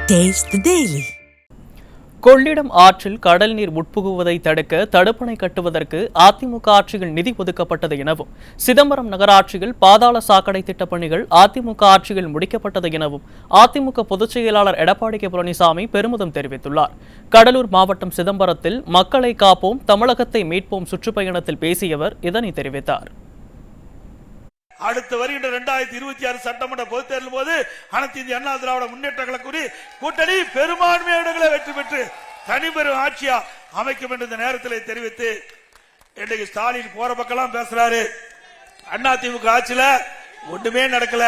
Taste the Daily. Kollidam ஆற்றில் கடல் நீர் உட்புகுவதை தடுக்க தடுப்பணை கட்டுவதற்கு அதிமுக ஆட்சியில் நிதி ஒதுக்கப்பட்டது எனவும், சிதம்பரம் நகராட்சியில் பாதாள சாக்கடை திட்டப் பணிகள் அதிமுக ஆட்சியில் முடிக்கப்பட்டது எனவும் அதிமுக பொதுச் செயலாளர் எடப்பாடி கே பழனிசாமி பெருமிதம் தெரிவித்துள்ளார். கடலூர் மாவட்டம் சிதம்பரத்தில் மக்களை காப்போம் தமிழகத்தை மீட்போம் சுற்றுப்பயணத்தில் பேசிய அவர் இதனை தெரிவித்தார். அடுத்து வருகின்ற 2026 சட்டமன்ற பொதுத் தேர்தல் போது அனைத்து இந்திய அண்ணா திராவிட முன்னேற்ற கழக கூட்டணி பெரும்பான்மை இடங்களை வெற்றி பெற்று தனிபெரும் ஆட்சியா அமைக்கும் என்று இந்த நேரத்தில் தெரிவித்து, இன்றைக்கு ஸ்டாலின் போற பக்கம் பேசுறாரு. அண்ணா திமுக ஆட்சியில ஒண்ணுமே நடக்கல,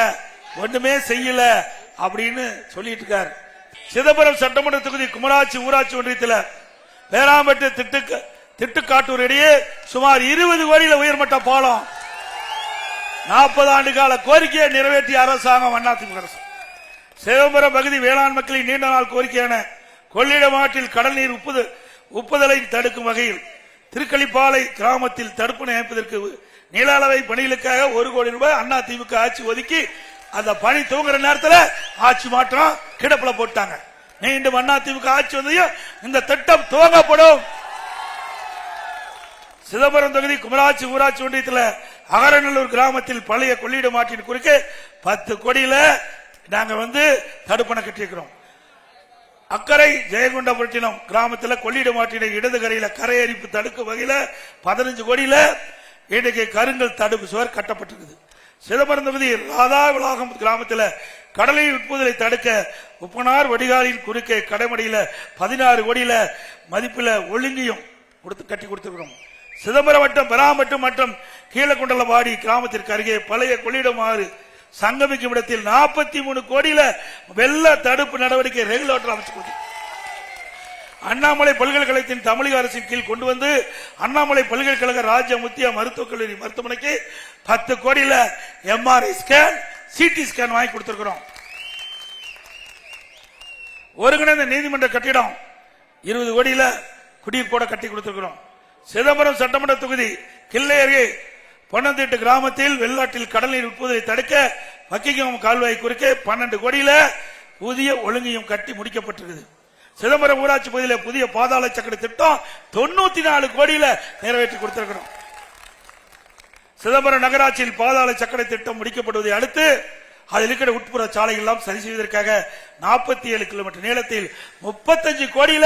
ஒண்ணுமே செய்யல அப்படின்னு சொல்லிட்டு இருக்காரு. சிதம்பரம் சட்டமன்ற தொகுதி குமராட்சி ஊராட்சி ஒன்றியத்தில் வேளாம்பட்டு திட்டுக்காட்டூர் இடையே சுமார் 20 கோடியில் உயர்மட்ட பாலம் 40 ஆண்டு கால கோரிக்கையை நிறைவேற்றிய அரசாங்கம் அதிமுக அரசு. சிதம்பரம் பகுதி வேளாண் மக்களின் நீண்ட நாள் கோரிக்கையான கொள்ளிடம் ஆற்றில் கடல் நீர் உப்புதலை தடுக்கும் வகையில் திருக்களிப்பாலை கிராமத்தில் தடுப்பணை அமைப்பதற்கு நில அளவை பணிகளுக்காக 1 கோடி ரூபாய் அதிமுக ஆட்சி ஒதுக்கி அந்த பணி துவங்குற நேரத்தில் ஆட்சி மாற்றம் கிடப்பில போட்டாங்க. மீண்டும் அதிமுக ஆட்சி வந்ததையும் இந்த திட்டம் துவங்கப்படும். சிதம்பரம் தொகுதி குமராட்சி ஊராட்சி ஒன்றியத்தில் அகரநல்லூர் கிராமத்தில் பழைய கொள்ளிடம் ஆற்றின் குறுக்கே 10 கோடியில நாங்க தடுப்பணை கட்டியிருக்கிறோம். அக்கரை ஜெயகுண்டபுரத்தினம் கிராமத்தில் கொள்ளிடம் ஆற்றினை இடது கரையில கரையரிப்பு தடுக்கும் வகையில 15 கோடியில இன்றைக்கு கருங்கல் தடுப்பு சுவர் கட்டப்பட்டிருக்குது. சிதம்பரம் தொகுதி ராதா விளாகம் கிராமத்தில் கடலை உட்புதலை தடுக்க உப்பனார் வடிகாலின் குறுக்கே கடைமடையில 16 கோடியில மதிப்பில் ஒழுங்கியும் கட்டி கொடுத்திருக்கிறோம். சிதம்பரம் வட்டம் பெராமட்டம் மற்றும் கீழக்குண்டலவாடி கிராமத்திற்கு அருகே பழைய கொள்ளிடம் ஆறு சங்கமிக்கும் இடத்தில் 43 கோடியில வெள்ள தடுப்பு நடவடிக்கை ரெகுலேட்டர் அமைச்சு கொடுத்து அண்ணாமலை பல்கலைக்கழகத்தின் தமிழக அரசின் கீழ் கொண்டு வந்து அண்ணாமலை பல்கலைக்கழக ராஜ்ய முத்திய மருத்துவக் கல்லூரி மருத்துவமனைக்கு 10 கோடியில MRI ஸ்கேன் சிடி ஸ்கேன் வாங்கி கொடுத்திருக்கிறோம். ஒருங்கிணைந்த நீதிமன்ற கட்டிடம் 20 கோடியில குடியிருப்போட கட்டி கொடுத்திருக்கிறோம். சிதம்பரம் சட்டமன்ற தொகுதி கிள்ளை அருகே பொன்னந்தீட்டு கிராமத்தில் வெள்ளாற்றில் கடல் நீர் உட்புதலை தடுக்க வக்கிகம் கால்வாய் குறுக்கே 12 கோடியில புதிய ஒழுங்கையும் கட்டி முடிக்கப்பட்டிருக்குது. சிதம்பரம் ஊராட்சி பகுதியில் புதிய பாதாள சாக்கடை திட்டம் 94 கோடியில நிறைவேற்றி கொடுத்திருக்கிறோம். சிதம்பரம் நகராட்சியில் பாதாள சாக்கடை திட்டம் முடிக்கப்படுவதை அடுத்து அதில் இருக்கிற உட்புற சாலைகள் எல்லாம் சரி செய்வதற்காக 47 கிலோமீட்டர் நீளத்தில் 35 கோடியில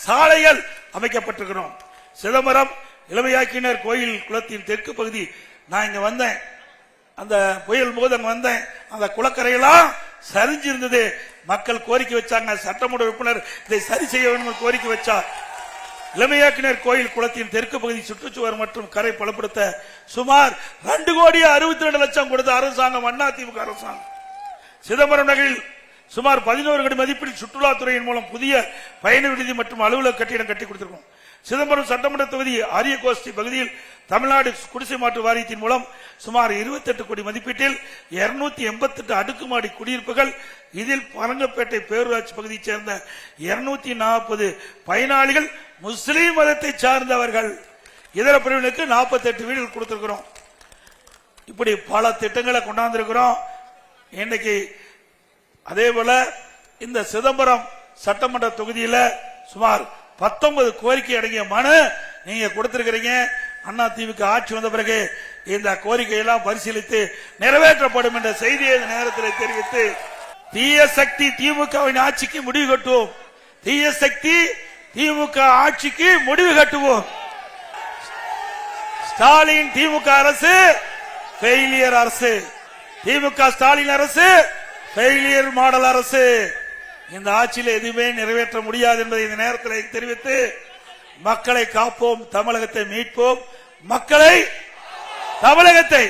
சாலைகள் அமைக்கப்பட்டிருக்கிறோம். சிதம்பரம் இளமையாக்கினர் கோயில் குளத்தின் தெற்கு பகுதி நான் இங்க வந்தேன். அந்த புயல் போது அங்க வந்தேன். அந்த குளக்கரையெல்லாம் சரிஞ்சிருந்தது. மக்கள் கோரிக்கை வச்சாங்க. சட்டமன்ற உறுப்பினர் இதை சரி செய்ய வேண்டும் கோரிக்கை வச்சார். இளமையாக்கினர் கோயில் குளத்தின் தெற்கு பகுதி சுற்றுச்சுவர் மற்றும் கரை பலப்படுத்த சுமார் 2 கோடி 62 லட்சம் கொடுத்த அரசாங்கம் அதிமுக அரசாங்கம். சிதம்பரம் நகரில் சுமார் 11 கோடி மதிப்பில் சுற்றுலாத்துறையின் மூலம் புதிய பயண விடுதி மற்றும் அலுவலக கட்டிடம் கட்டி கொடுத்திருக்கோம். சிதம்பரம் சட்டமன்ற தொகுதி அரியகோஷ்டி பகுதியில் தமிழ்நாடு குடிசை மாற்று வாரியத்தின் மூலம் சுமார் 28 கோடி மதிப்பீட்டில் 288 அடுக்குமாடி குடியிருப்புகள், இதில் பரங்கப்பேட்டை பேரூராட்சி பகுதியைச் சேர்ந்த 240 பயனாளிகள் முஸ்லீம் மதத்தை சார்ந்தவர்கள், இதர பிரிவினருக்கு 48 வீடுகள் கொடுத்திருக்கிறோம். இப்படி பல திட்டங்களை கொண்டாந்திருக்கிறோம். இன்னைக்கு அதே போல இந்த சிதம்பரம் சட்டமன்ற தொகுதியில சுமார் 19 கோரிக்கை அடங்கிய மனு நீங்க கொடுத்திருக்கிறீங்க. அதிமுக ஆட்சி வந்த பிறகு இந்த கோரிக்கையெல்லாம் பரிசீலித்து நிறைவேற்றப்படும் என்ற செய்தியை இந்த நேரத்தில் தெரிவித்து, தீய சக்தி திமுகவின் ஆட்சிக்கு முடிவு கட்டுவோம். தீய சக்தி திமுக ஆட்சிக்கு முடிவு கட்டுவோம். ஸ்டாலின் திமுக அரசு ஃபெயிலியர் அரசு, திமுக ஸ்டாலின் அரசு ஃபெயிலியர் மாடல் அரசு. இந்த ஆட்சியில் எதுவுமே நிறைவேற்ற முடியாது என்பதை இந்த நேரத்தில் தெரிவித்து, மக்களை காப்போம் தமிழகத்தை மீட்போம், மக்களை தமிழகத்தை